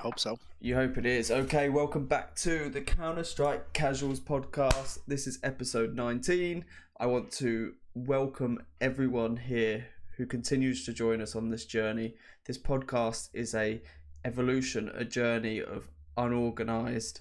hope so. You hope it is. Okay, welcome back to the Counter-Strike Casuals podcast. This is episode 19. I want to welcome everyone here who continues to join us on this journey. This podcast is a evolution, a journey of unorganized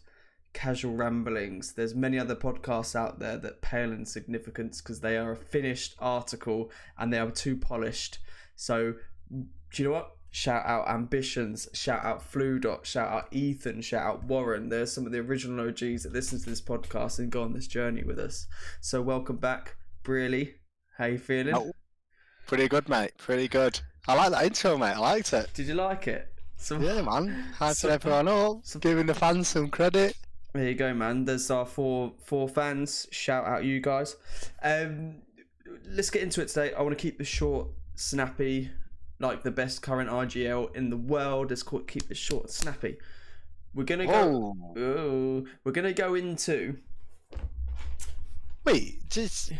casual ramblings. There's many other podcasts out there that pale in significance because they are a finished article and they are too polished. So, do you know what? Shout out Ambitions, shout out Fludot, shout out Ethan, shout out Warren. There's some of the original OGs that listen to this podcast and go on this journey with us. So welcome back, Brly. How you feeling? Oh, pretty good, mate. Pretty good. I like that intro, mate. I liked it. Did you like it? Yeah, man. Hyping everyone up, giving the fans some credit. There you go, man. There's our four fans. Shout out you guys. Let's get into it today. I want to keep this short, snappy, like the best current IGL in the world. Let's keep this short and snappy. We're gonna go. Oh, we're gonna go into. Wait,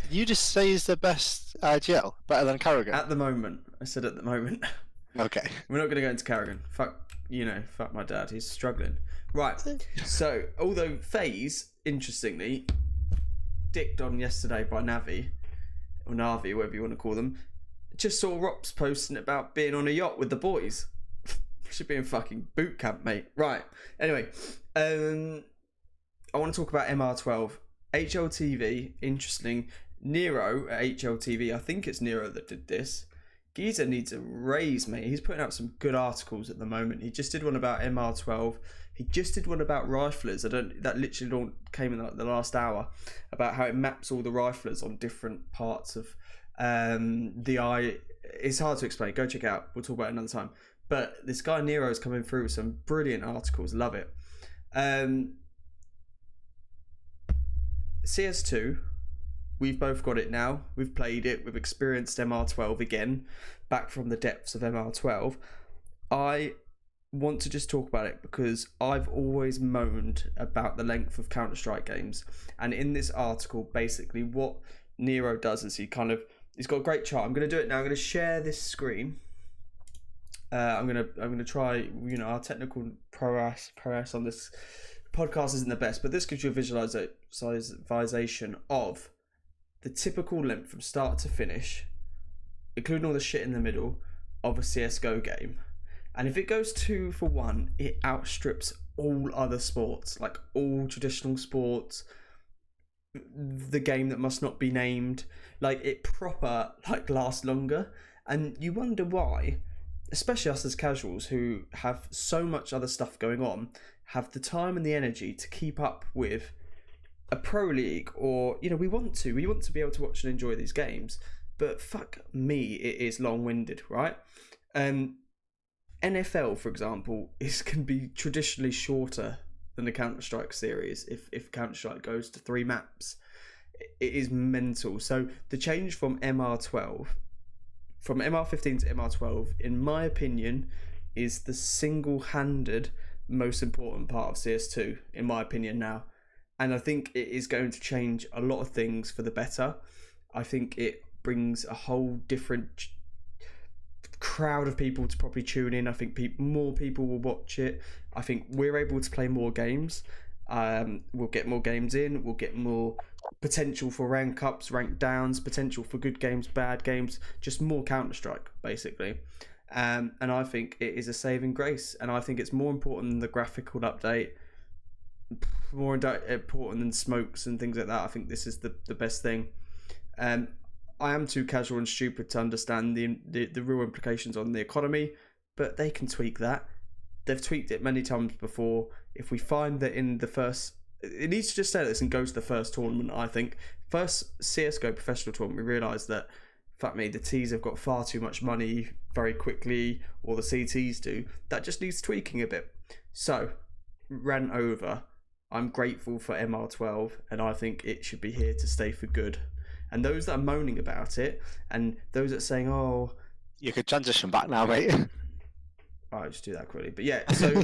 you just say he's the best IGL, better than Carrigan? At the moment, I said at the moment. Okay. We're not gonna go into Carrigan. Fuck my dad. He's struggling. Right. So, although FaZe, interestingly, dicked on yesterday by Navi, or Navi, whatever you want to call them, just saw Rops posting about being on a yacht with the boys. Should be in fucking boot camp, mate. Right. Anyway, I want to talk about MR12. HLTV, interesting. Nero at HLTV, I think it's Nero that did this. Geezer needs a raise, mate. He's putting out some good articles at the moment. He just did one about MR12. He just did one about riflers. That literally all came in like the last hour, about how it maps all the riflers on different parts of the eye. It's hard to explain. Go check it out. We'll talk about it another time. But this guy Nero is coming through with some brilliant articles. Love it. CS2. We've both got it now. We've played it. We've experienced MR12 again, back from the depths of MR12. I want to just talk about it because I've always moaned about the length of Counter-Strike games. And in this article, basically what Nero does is he's got a great chart. I'm going to do it now. I'm going to share this screen. I'm going to try, our technical prowess on this podcast isn't the best, but this gives you a visualization of the typical length from start to finish, including all the shit in the middle of a CSGO game. And if it goes 2 for 1, it outstrips all other sports, like all traditional sports, the game that must not be named. Like, it proper, lasts longer. And you wonder why, especially us as casuals who have so much other stuff going on, have the time and the energy to keep up with a pro league, or we want to be able to watch and enjoy these games, but fuck me, it is long-winded, right? NFL, for example, can be traditionally shorter than the Counter-Strike series. If Counter-Strike goes to 3 maps, it is mental. So the change from MR12, from MR15 to MR12, in my opinion, is the single-handed most important part of CS2, in my opinion now. And I think it is going to change a lot of things for the better. I think it brings a whole different crowd of people to probably tune in. I think more people will watch it. I think we're able to play more games. We'll get more games in. We'll get more potential for rank ups, rank downs, potential for good games, bad games, just more Counter-Strike, basically. And I think it is a saving grace. And I think it's more important than the graphical update, more important than smokes and things like that. I think this is the best thing. I am too casual and stupid to understand the real implications on the economy, but they can tweak that. They've tweaked it many times before. If we find that in the first, it needs to just say this and go to the first tournament. I think first CS:GO professional tournament, we realised that, fuck me, the T's have got far too much money very quickly, or the CTs do. That just needs tweaking a bit. So, rant over. I'm grateful for MR12, and I think it should be here to stay for good. And those that are moaning about it, and those that are saying, oh... You could transition back now, mate. I'll just do that quickly. But yeah, so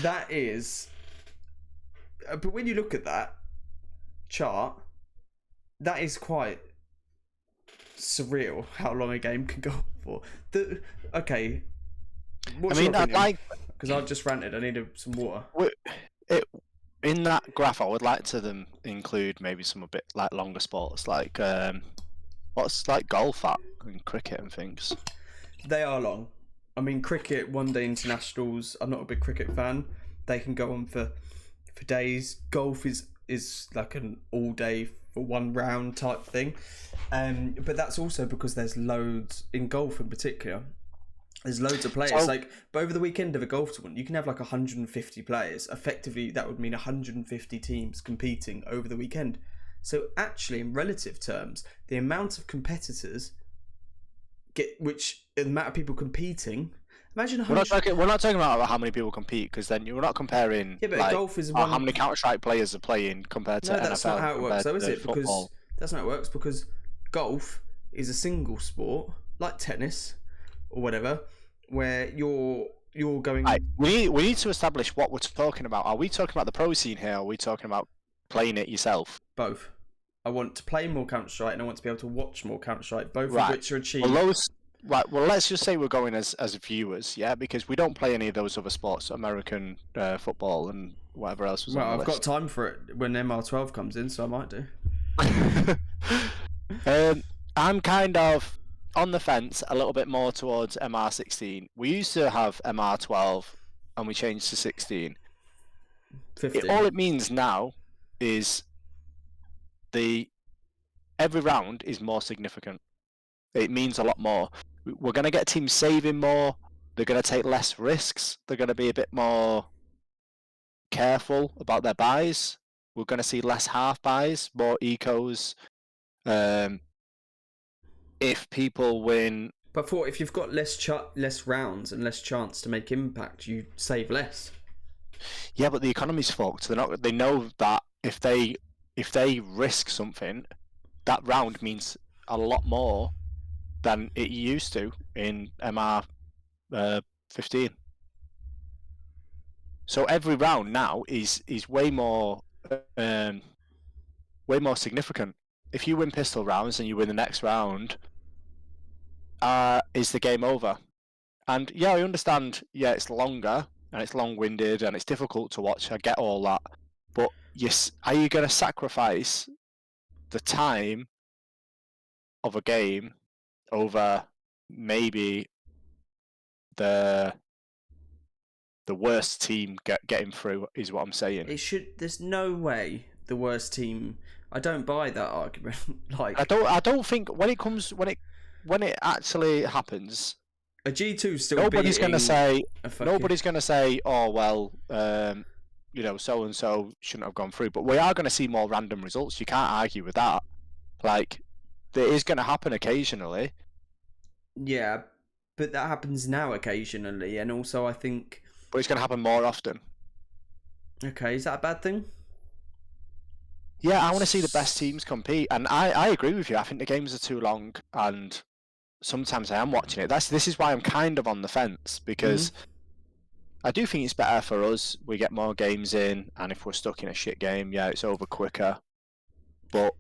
that is... But when you look at that chart, that is quite surreal how long a game can go for. Okay. I mean, Because I've just ranted. I needed some water. In that graph, I would like to them include maybe some a bit like longer sports, like what's like golf at and cricket and things. They are long. I mean, cricket, one-day internationals. I'm not a big cricket fan. They can go on for days. Golf is like an all-day for one round type thing. But that's also because there's loads in golf in particular. There's loads of players. But over the weekend of a golf tournament, you can have like 150 players. Effectively, that would mean 150 teams competing over the weekend. So actually, in relative terms, the amount of competitors the amount of people competing. Imagine we're not talking about how many people compete, because then you're not comparing. Yeah, but golf is how many Counter-Strike players are playing compared to NFL. That's not how it works, though, is it? Football. Because that's not how it works. Because golf is a single sport, like tennis or whatever, where you're going. Right. We need to establish what we're talking about. Are we talking about the pro scene here? Or are we talking about playing it yourself? Both. I want to play more Counter-Strike and I want to be able to watch more Counter-Strike, both of which are achieved. Well, let's just say we're going as viewers, yeah, because we don't play any of those other sports, American football and whatever else was on the I've list. got time for it when MR12 comes in, so I might do. I'm kind of on the fence a little bit more towards MR16. We used to have MR12 and we changed to 16. 15. All it means now is every round is more significant. It means a lot more. We're going to get teams saving more. They're going to take less risks. They're going to be a bit more careful about their buys. We're going to see less half buys, more ecos. If people win, but if you've got less rounds and less chance to make impact, you save less. Yeah, but the economy's fucked. They know that if they risk something, that round means a lot more than it used to in MR15. So every round now is way more significant. If you win pistol rounds and you win the next round, is the game over? And yeah, I understand. Yeah, it's longer and it's long-winded and it's difficult to watch. I get all that, but yes, are you going to sacrifice the time of a game over maybe the worst team getting through? Is what I'm saying. There's no way the worst team. I don't buy that argument. I don't think when it actually happens, a G2 still. Nobody's going to say. Oh well, so and so shouldn't have gone through. But we are going to see more random results. You can't argue with that. Like, it is going to happen occasionally. Yeah, but that happens now occasionally, and also I think. But it's going to happen more often. Okay, is that a bad thing? Yeah, I want to see the best teams compete, and I agree with you. I think the games are too long, and sometimes I am watching it. This is why I'm kind of on the fence, because I do think it's better for us. We get more games in, and if we're stuck in a shit game, yeah, it's over quicker. But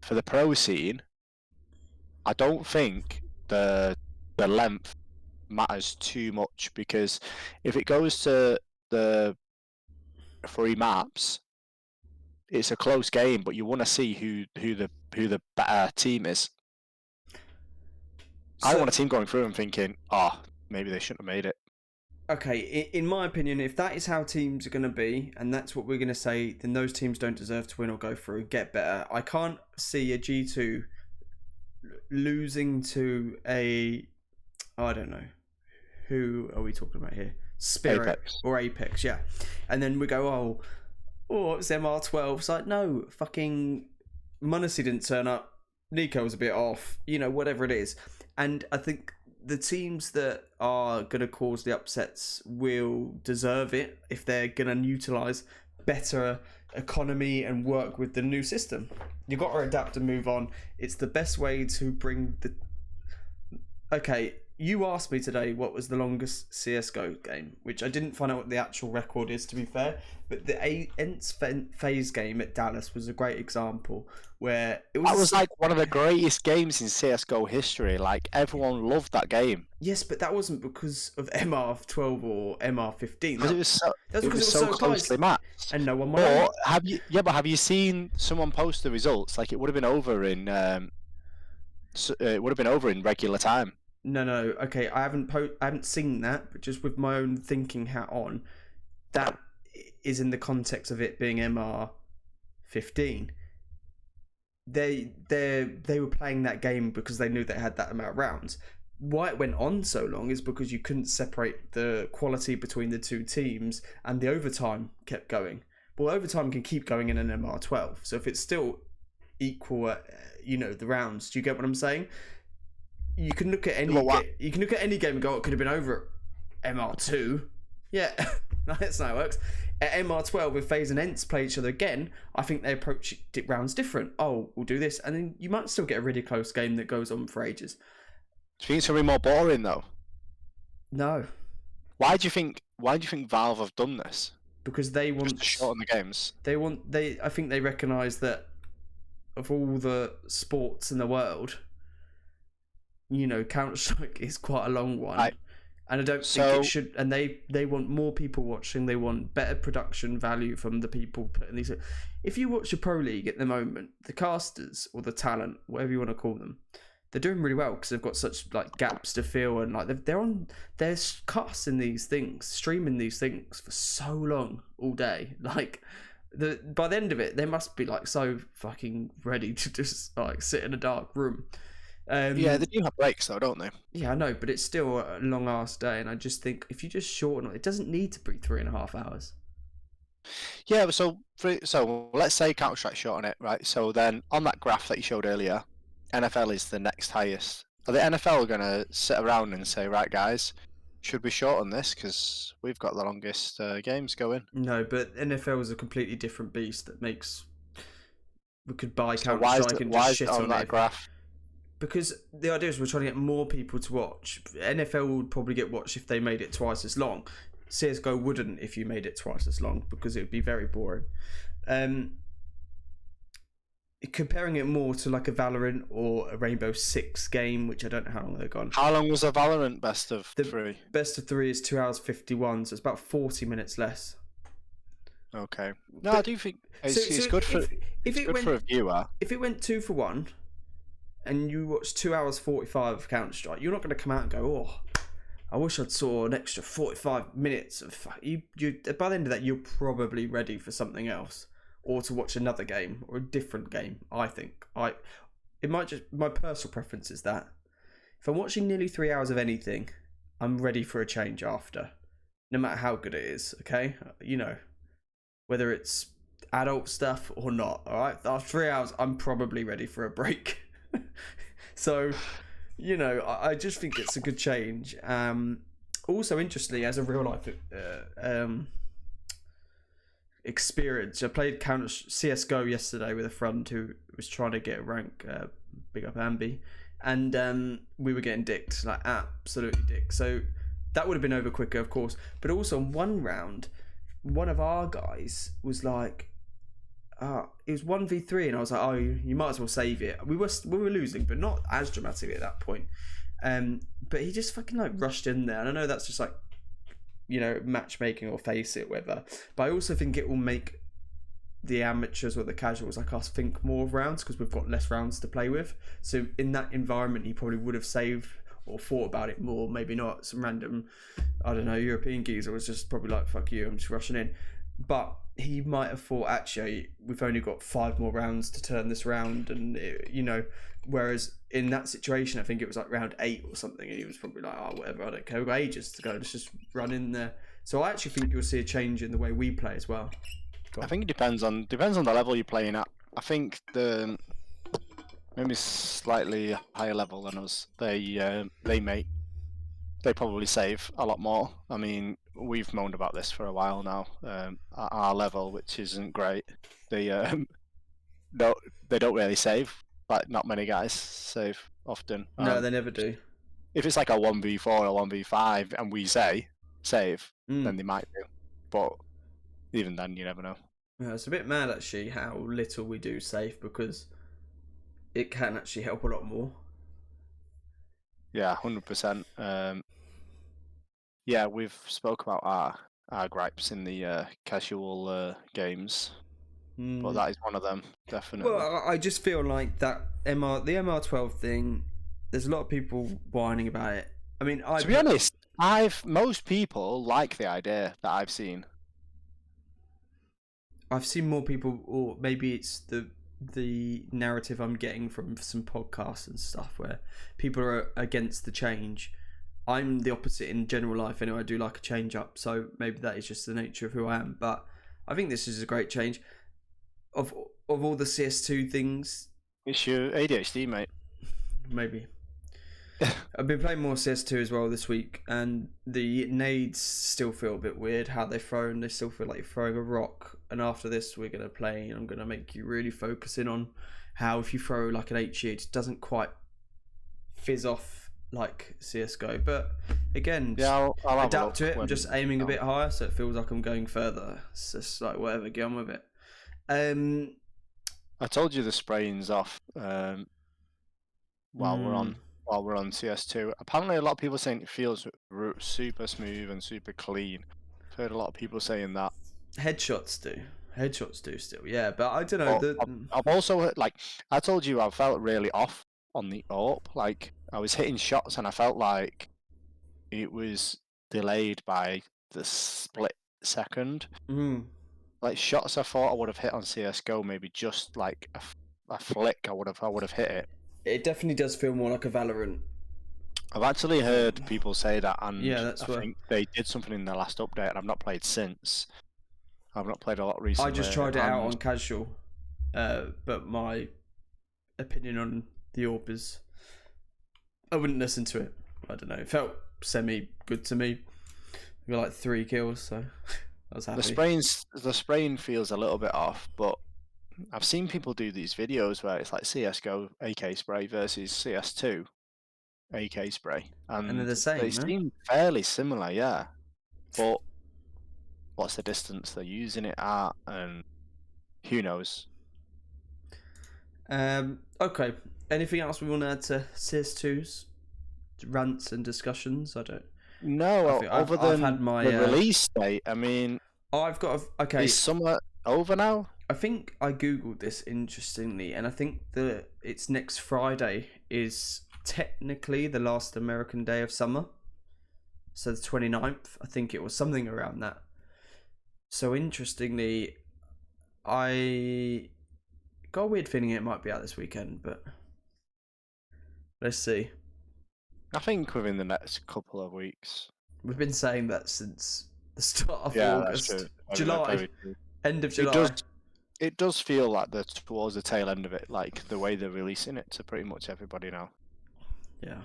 for the pro scene, I don't think the length matters too much, because if it goes to the 3 maps, it's a close game, but you want to see who the better team is. So, I want a team going through and thinking, maybe they shouldn't have made it. Okay, in my opinion, if that is how teams are going to be, and that's what we're going to say, then those teams don't deserve to win or go through. Get better. I can't see a G2 losing to a, I don't know, who are we talking about here? Spirit Apex. Or Apex, yeah. And then we go, it's MR12. It's like, no, fucking Munacy didn't turn up. Nico was a bit off. Whatever it is. And I think the teams that are going to cause the upsets will deserve it if they're going to utilise better economy and work with the new system. You've got to adapt and move on. It's the best way to bring the... Okay, you asked me today what was the longest CS:GO game, which I didn't find out what the actual record is, to be fair. But the Ents phase game at Dallas was a great example where it was. That was like one of the greatest games in CS:GO history. Like everyone loved that game. Yes, but that wasn't because of MR12 or MR15. Because That's it because was it so was so close, closely matched. and no one won. Or have you? Yeah, but have you seen someone post the results? Like it would have been over in. It would have been over in regular time. No. Okay, I haven't seen that, but just with my own thinking hat on, that is in the context of it being MR15. They were playing that game because they knew they had that amount of rounds. Why it went on so long is because you couldn't separate the quality between the two teams, and the overtime kept going. Well, overtime can keep going in an MR12. So if it's still equal at, the rounds, do you get what I'm saying? You can look at any you can look at any game and go, it could have been over at MR2. Yeah, that's not how it works. At MR12, if FaZe and Ents play each other again, I think they approach rounds different. Oh, we'll do this, and then you might still get a really close game that goes on for ages. Do you think it's gonna be more boring though? No. Why do you think Valve have done this? Because they want Just to shorten the games. I think they recognise that of all the sports in the world, Counter-Strike is quite a long one. And I don't think it should. And they want more people watching. They want better production value from the people putting these. If you watch a pro league at the moment, the casters or the talent, whatever you want to call them, they're doing really well because they've got such gaps to fill, and they're casting these things, streaming these things for so long all day. By the end of it, they must be so fucking ready to just sit in a dark room. Yeah, they do have breaks though, don't they? Yeah, I know, but it's still a long ass day, and I just think if you just shorten it, it doesn't need to be 3.5 hours. Yeah, so let's say Counter-Strike shorten it, right? So then on that graph that you showed earlier, NFL is the next highest. Are the NFL gonna sit around and say, right, guys, should we shorten this because we've got the longest games going? No, but NFL is a completely different beast that makes we could buy Counter-Strike and just shit on that graph. Because the idea is we're trying to get more people to watch. NFL would probably get watched if they made it twice as long. CSGO wouldn't if you made it twice as long because it would be very boring. Comparing it more to a Valorant or a Rainbow Six game, which I don't know how long they've gone. How long was a Valorant best of 3? Best of 3 is 2 hours 51, so it's about 40 minutes less. Okay. No, I do think it's good for a viewer. If it went 2 for 1, and you watch 2 hours 45 of Counter-Strike, you're not going to come out and go, oh, I wish I'd saw an extra 45 minutes of you. By the end of that, you're probably ready for something else, or to watch another game or a different game. I think it might just my personal preference is that if I'm watching nearly 3 hours of anything, I'm ready for a change after, no matter how good it is. Okay, whether it's adult stuff or not. All right, after 3 hours, I'm probably ready for a break. So, I just think it's a good change. Also, interestingly, as a real life experience, I played CSGO yesterday with a friend who was trying to get a rank. Big up Ambi, and we were getting dicked, absolutely dicked. So that would have been over quicker, of course. But also, in one round, one of our guys was it was 1v3, and I was like, oh, you might as well save it. We were losing, but not as dramatically at that point. But he just fucking rushed in there, and I know that's just matchmaking or face it, whatever. But I also think it will make the amateurs or the casuals like us think more of rounds because we've got less rounds to play with. So in that environment, he probably would have saved or thought about it more. Maybe not some random, I don't know, European geezer was just probably fuck you, I'm just rushing in. But he might have thought, actually, we've only got 5 more rounds to turn this round, and whereas in that situation, I think it was round 8 or something, and he was probably oh, whatever, I don't care, we've got ages to go, let's just run in there. So I actually think you'll see a change in the way we play as well. I think it depends on the level you're playing at. I think maybe slightly higher level than us, they probably save a lot more. I mean, we've moaned about this for a while now. At our level, which isn't great, they don't really save. Not many guys save often. No, they never do. if it's like a 1v4 or 1v5 and we say save, then they might do. But even then, you never know. Yeah, it's a bit mad actually how little we do save, because it can actually help a lot more. Yeah, 100%. Yeah, we've spoke about our gripes in the casual games, but that is one of them, definitely. Well, I just feel like that the MR12 thing, there's a lot of people whining about it. I mean, to be honest, most people like the idea that I've seen. I've seen more people, or maybe it's the narrative I'm getting from some podcasts and stuff, where people are against the change. I'm the opposite in general life anyway. I do like a change up, so maybe that is just the nature of who I am. But I think this is a great change. Of all the CS2 things, It's your ADHD, mate. maybe. I've been playing more CS2 as well this week, and the nades still feel a bit weird how they're thrown. They still feel like you're throwing a rock. And after this, we're going to play, and I'm going to make you really focus in on how if you throw like an HE, it doesn't quite fizz off like CSGO. But again, yeah, I'll adapt to it. I'm just aiming a bit higher, so it feels like I'm going further. It's just like whatever, get on with it. I told you the spraying's off while we're on CS2. Apparently, a lot of people saying it feels super smooth and super clean. I've heard a lot of people saying that. Headshots do still, yeah. But I don't know. I've also heard, like I told you, I felt really off on the AWP. Like I was hitting shots and I felt like it was delayed by the split second. Like shots I thought I would have hit on CSGO, maybe just like a flick, I would have hit it. It definitely does feel more like a Valorant. I've actually heard people say that, and yeah, I think they did something in the last update, and I've not played since. I've not played a lot recently. I just tried it out on casual, but my opinion on the AWP is I wouldn't listen to it. I don't know. It felt semi good to me. We got like 3 kills, so I was happy. The spraying feels a little bit off, but I've seen people do these videos where it's like CSGO AK spray versus CS2 AK spray, and they're the same. They seem fairly similar, yeah. But what's the distance they're using it at, and who knows? Okay. Anything else we want to add to CS2's rants and discussions? I don't. No, other than I've had my, the release date. I mean, I've got okay. Is summer over now? I think I googled this interestingly, and I think that it's next Friday is technically the last American day of summer. So the 29th, I think it was something around that. So interestingly, I got a weird feeling it might be out this weekend, but let's see. I think within the next couple of weeks. We've been saying that since the start of August. That's true. July. End of July. It does feel like they're towards the tail end of it, like the way they're releasing it to pretty much everybody now. Yeah.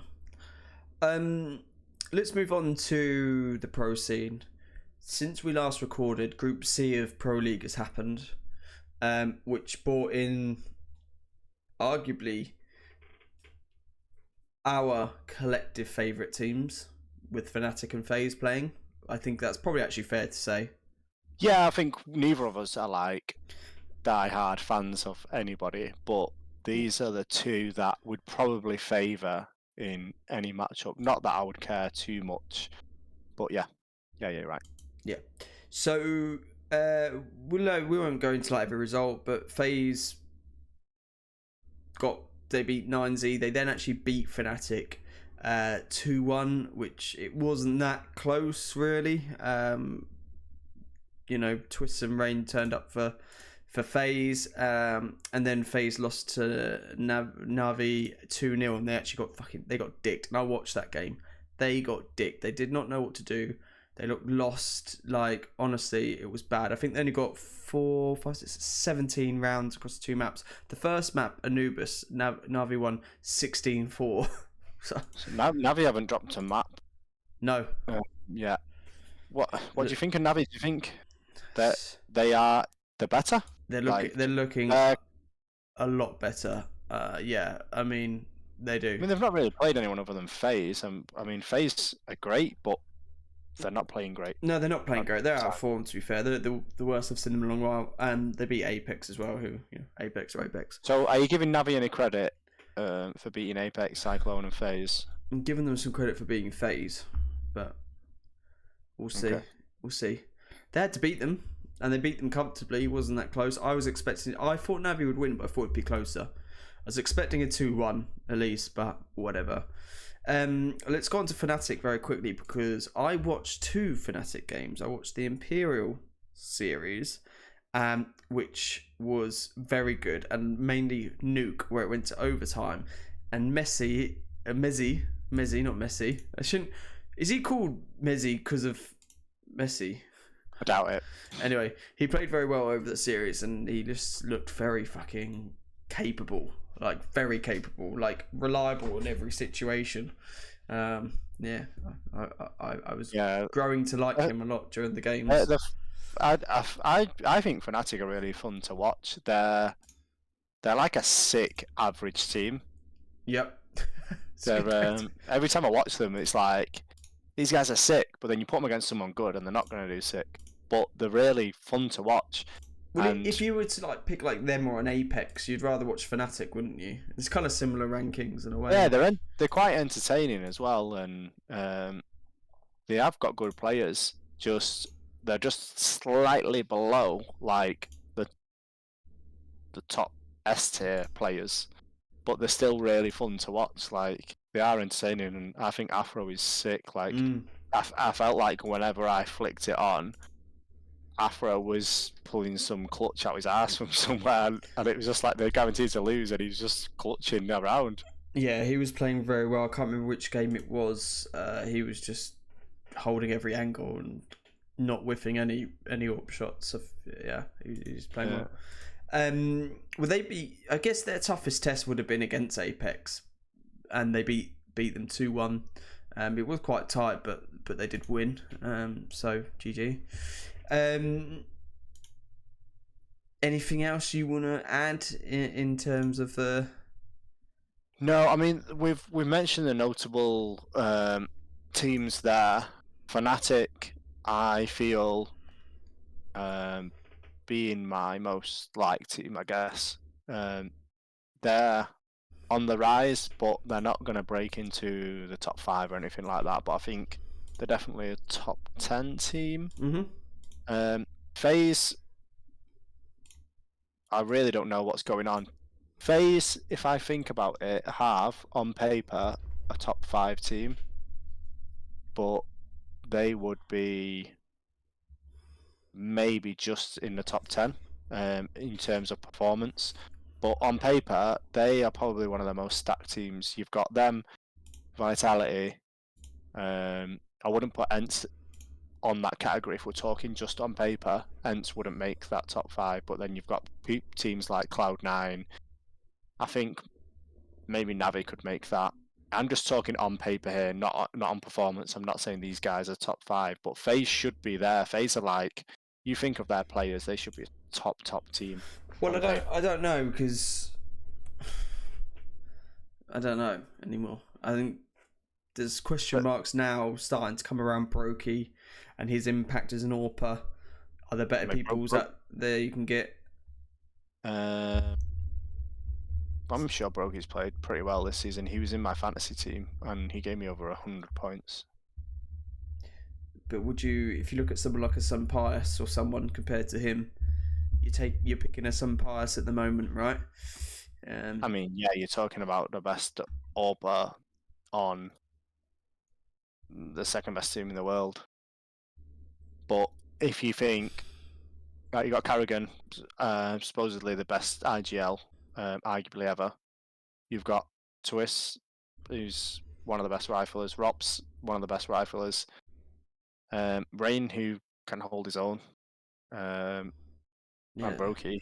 Let's move on to the pro scene. Since we last recorded, Group C of Pro League has happened, which brought in arguably our collective favourite teams, with Fnatic and FaZe playing. I think that's probably actually fair to say. Yeah, I think neither of us are like die-hard fans of anybody, but these are the two that would probably favour in any matchup. Not that I would care too much, but yeah, you're right. Yeah. So we won't go into like every result, but FaZe they beat 9Z. They then actually beat Fnatic 2-1, which it wasn't that close really. You know, Twist and Rain turned up for FaZe, and then FaZe lost to Navi 2-0, and they actually got dicked. And I watched that game. They got dicked. They did not know what to do. They looked lost. Like, honestly, it was bad. I think they only got 17 rounds across the 2 maps. The first map, Anubis, Navi won 16-4. so Navi haven't dropped a map. No. Yeah. What do you think of Navi? Do you think that they're better? They're looking a lot better. Yeah, I mean, They do. I mean, they've not really played anyone other than FaZe. I mean, FaZe are great, but they're not playing great. No, they're not playing great. They're out of form, to be fair. They're the worst I've seen them in a long while. And they beat Apex as well, who, Apex or Apex. So, are you giving Navi any credit for beating Apex, Cyclone, and FaZe? I'm giving them some credit for beating FaZe, but we'll see. Okay. We'll see. They had to beat them, and they beat them comfortably. It wasn't that close. I thought Navi would win, but I thought it'd be closer. I was expecting a 2-1 at least, but whatever. Let's go on to Fnatic very quickly, because I watched 2 Fnatic games. I watched the Imperial series, which was very good, and mainly Nuke, where it went to overtime. And Messi, not Messi. Is he called Messi because of Messi? I doubt it. Anyway, he played very well over the series, and he just looked very fucking capable. Like, very capable, like reliable in every situation. I was growing to like him a lot during the games. I think Fnatic are really fun to watch. They're like a sick average team. Yep. Every time I watch them, it's like these guys are sick, but then you put them against someone good, and they're not going to do sick. But they're really fun to watch. Well, if you were to pick them or an Apex, you'd rather watch Fnatic, wouldn't you? It's kind of similar rankings in a way. Yeah, they're quite entertaining as well, and they have got good players. They're just slightly below the top S tier players, but they're still really fun to watch. Like, they are entertaining, and I think Afro is sick. Like, I felt like whenever I flicked it on, Afro was pulling some clutch out his ass from somewhere, and it was just like they're guaranteed to lose, and he was just clutching around. Yeah, he was playing very well. I can't remember which game it was. He was just holding every angle and not whiffing any AWP shots. So, yeah, he's playing well. Would they be? I guess their toughest test would have been against Apex, and they beat them 2-1. It was quite tight, but they did win. So GG. Anything else you want to add in terms of the? No, I mean we've mentioned the notable teams there. Fnatic, I feel, being my most liked team, I guess. They're on the rise, but they're not going to break into the top 5 or anything like that. But I think they're definitely a top 10 team. FaZe, I really don't know what's going on. FaZe, if I think about it, have on paper a top 5 team, but they would be maybe just in the top 10 in terms of performance. But on paper, they are probably one of the most stacked teams. You've got them, Vitality. I wouldn't put Ents on that category if we're talking just on paper. Ents wouldn't make that top 5, but then you've got teams like Cloud9. I think maybe Navi could make that. I'm just talking on paper here, not on performance. I'm not saying these guys are top 5, but FaZe should be there. FaZe are like, you think of their players, they should be a top team. Well, I don't know, because I don't know anymore. I think there's question marks now starting to come around Brokey and his impact as an AWPer. Are there better people that there you can get? I'm sure Brokey's played pretty well this season. He was in my fantasy team and he gave me over 100 points. But would you, if you look at someone like a Sunpius or someone compared to him, you're picking a Sunpius at the moment, right? I mean, yeah, you're talking about the best AWPer on the second best team in the world. But if you think you got Carrigan, supposedly the best IGL, arguably ever. You've got Twist, who's one of the best riflers. Rops, one of the best riflers. Rain, who can hold his own. And Brokey,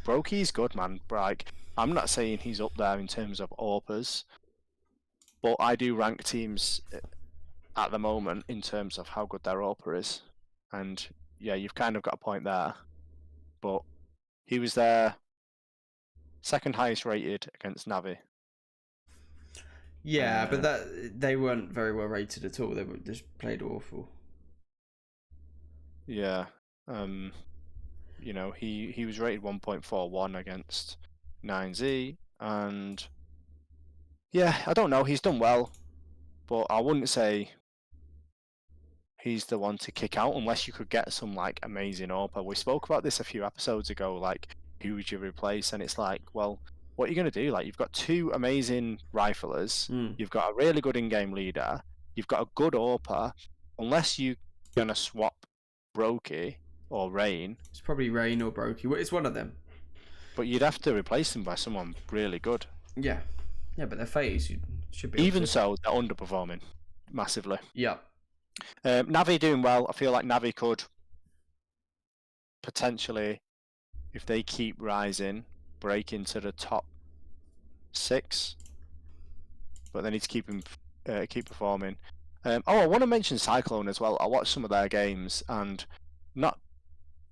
Brokey's good, man. Like, I'm not saying he's up there in terms of AWPers, but I do rank teams at the moment in terms of how good their AWPer is. And yeah, you've kind of got a point there. But he was their second highest rated against Navi. Yeah, but they weren't very well rated at all. They were just played awful. Yeah. You know, he was rated 1.41 against 9Z, and yeah, I don't know. He's done well, but I wouldn't say he's the one to kick out unless you could get some like amazing AWP. We spoke about this a few episodes ago, like who would you replace? And it's like, well, what are you going to do? Like you've got two amazing riflers, you've got a really good in-game leader, you've got a good AWPer. Unless you're going to swap Brokey or Rain, It's probably Rain or Brokey. It's one of them. but you'd have to replace them by someone really good. Yeah, but their phase you should be. Even so, they're underperforming massively. Yeah. Navi doing well. I feel like Navi could potentially, if they keep rising, break into the top 6. But they need to keep performing. I want to mention Cyclone as well. I watched some of their games, and not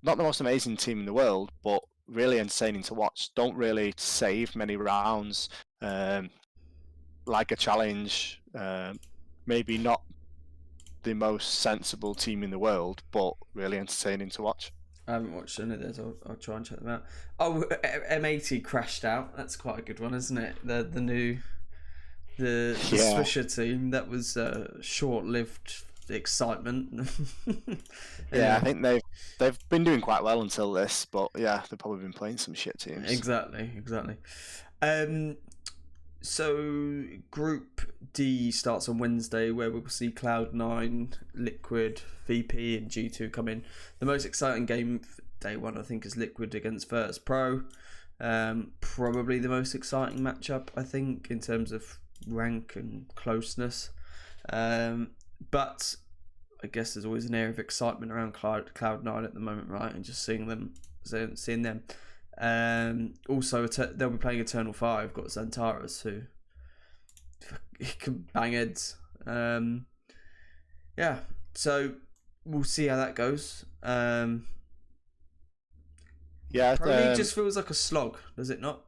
the most amazing team in the world, but really entertaining to watch. Don't really save many rounds. Like a challenge. Maybe not the most sensible team in the world, but really entertaining to watch. I haven't watched any of those. I'll try and check them out. Oh, M80 crashed out. That's quite a good one, isn't it? The new Swisher team. That was short-lived excitement. Yeah, I think they've been doing quite well until this, but yeah, they've probably been playing some shit teams. Exactly. So Group D starts on Wednesday, where we will see Cloud9, Liquid, VP, and G2 come in. The most exciting game day one, I think, is Liquid against Virtus Pro. Probably the most exciting matchup, I think, in terms of rank and closeness. But I guess there's always an air of excitement around Cloud9 at the moment, right? And just seeing them. Also, they'll be playing Eternal 5. Got Xantaras, who can bang heads. Yeah, so we'll see how that goes. Yeah, Pro League just feels like a slog, does it not?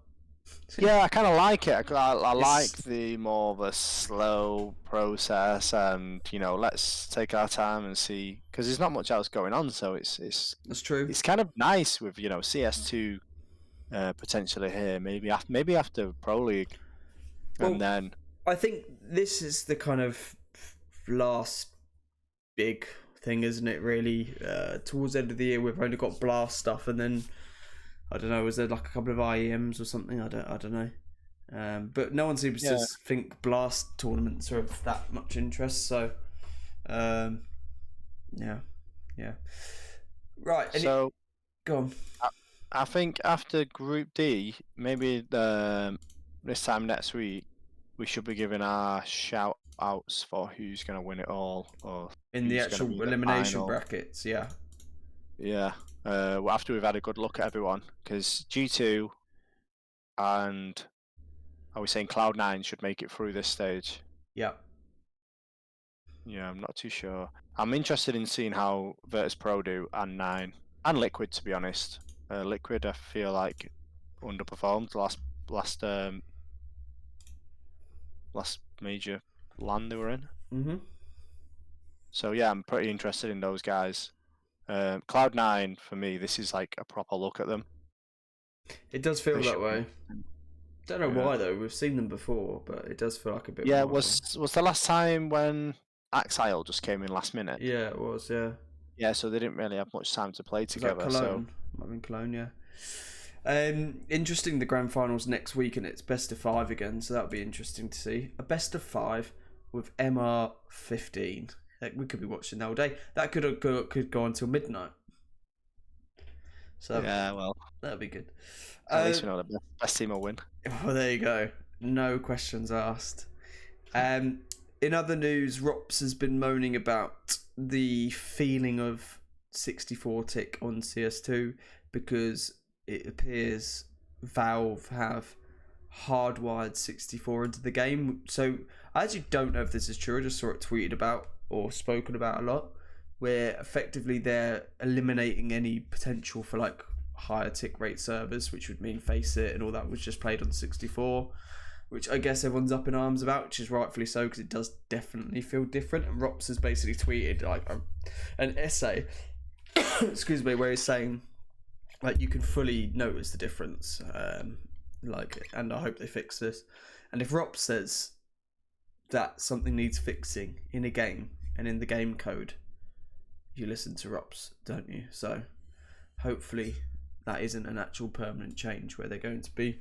Yeah, I kind of like it. I like the more of a slow process, and let's take our time and see, because there's not much else going on. So it's that's true. It's kind of nice with CS2 potentially here. Maybe after Pro League, and then I think this is the kind of last big thing, isn't it? Really, towards the end of the year, we've only got Blast stuff, and then. I don't know, was there like a couple of IEMs or something? I don't know. But no one seems to think Blast tournaments are of that much interest. So, yeah. Right. So, go on. I think after Group D, maybe this time next week, we should be giving our shout outs for who's going to win it all. Or in the actual elimination brackets, yeah. Yeah. After we've had a good look at everyone, because G2 and are we saying Cloud9 should make it through this stage? Yeah. Yeah, I'm not too sure. I'm interested in seeing how Virtus Pro do, and 9 and Liquid, to be honest. Liquid, I feel like underperformed last major LAN they were in. Mm-hmm. So yeah, I'm pretty interested in those guys. Cloud9, for me, this is like a proper look at them. It does feel that way. Don't know why though. We've seen them before, but it does feel like a bit. Yeah, was the last time when Axile just came in last minute? Yeah, it was. Yeah. Yeah, so they didn't really have much time to play together. Cologne? So Might have been Cologne, yeah. Interesting. The grand finals next week, and it's best of 5 again. So that'll be interesting to see. A best of 5 with MR15. We could be watching that all day. That could go until midnight. So yeah, well, that'll be good. At least we know the best team will win. Well, there you go. No questions asked. In other news, Rops has been moaning about the feeling of 64 tick on CS2 because it appears Valve have hardwired 64 into the game. So I actually don't know if this is true. I just saw it tweeted about or spoken about a lot, where effectively they're eliminating any potential for like higher tick rate servers, which would mean Face It and all that was just played on 64, which I guess everyone's up in arms about, which is rightfully so, because it does definitely feel different. And Rops has basically tweeted like an essay, excuse me, where he's saying like you can fully notice the difference, and I hope they fix this. And if Rops says that something needs fixing in a game and in the game code, you listen to Rops, don't you? So hopefully that isn't an actual permanent change where they're going to be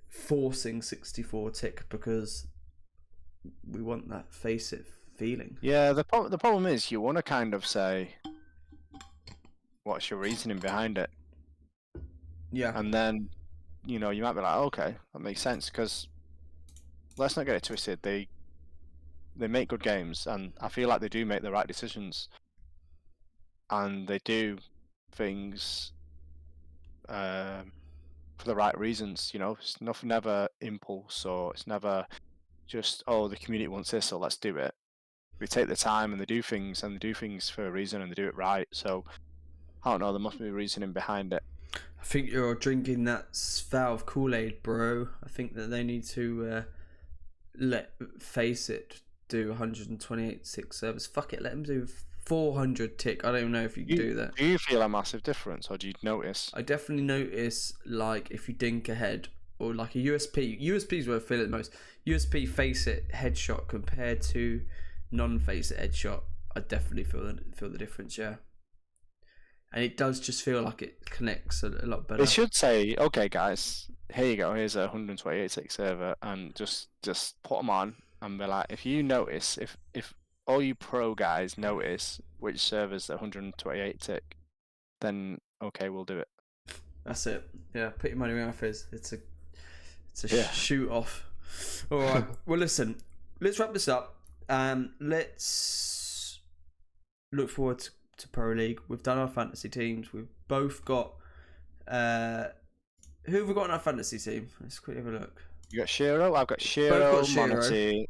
forcing 64 tick, because we want that face it feeling. Yeah, the problem is you want to kind of say, what's your reasoning behind it? Yeah. And then, you might be like, okay, that makes sense, because let's not get it twisted. They make good games, and I feel like they do make the right decisions, and they do things for the right reasons. It's nothing ever impulse, or it's never just, oh, the community wants this, so let's do it. They take the time and they do things, for a reason, and they do it right. So I don't know, there must be reasoning behind it. I think you're drinking that Valve Kool-Aid, bro. I think that they need to let Face It do 128 tick servers. Fuck it, let them do 400 tick. I don't even know if you can do that. Do you feel a massive difference, or do you notice? I definitely notice, like, if you dink ahead, or like a USP. USP is where I feel it the most. USP Face It headshot compared to non-Face It headshot, I definitely feel the difference, yeah. And it does just feel like it connects a lot better. They should say, okay, guys, here you go. Here's a 128 tick server, and just put them on, and be like, if you notice, if all you pro guys notice which server's 128 tick, then okay, we'll do it. That's it. Yeah, put your money where your mouth is. It's a shoot off. All right. Well, listen, let's wrap this up. Let's look forward to Pro League. We've done our fantasy teams. We've both got who have we got in our fantasy team? Let's quickly have a look. You got Shiro. I've got Shiro, Monasy,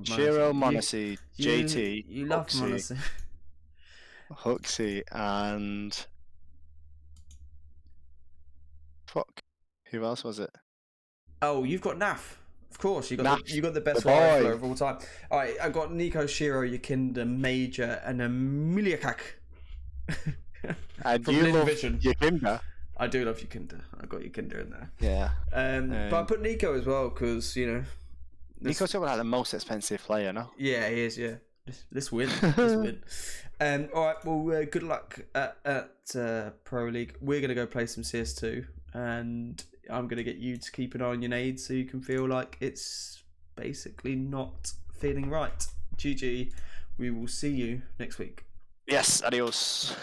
Shiro, Monasy, JT, you love Monasy, Huxley, and fuck, who else was it? Oh, you've got Naf. Of course, you got the best rifler of all time. All right, I got Nico, Shiro, Yakinda, Major, and Emiliakak. And you love Yakinda. I do love Yakinda. I got Yakinda in there. Yeah. But I put Nico as well because Nico's like the most expensive player, no? Yeah, he is. Yeah. Let's win. Let's win. All right. Well, good luck at Pro League. We're gonna go play some CS2, and I'm going to get you to keep an eye on your nades so you can feel like it's basically not feeling right. GG. We will see you next week. Yes, adios.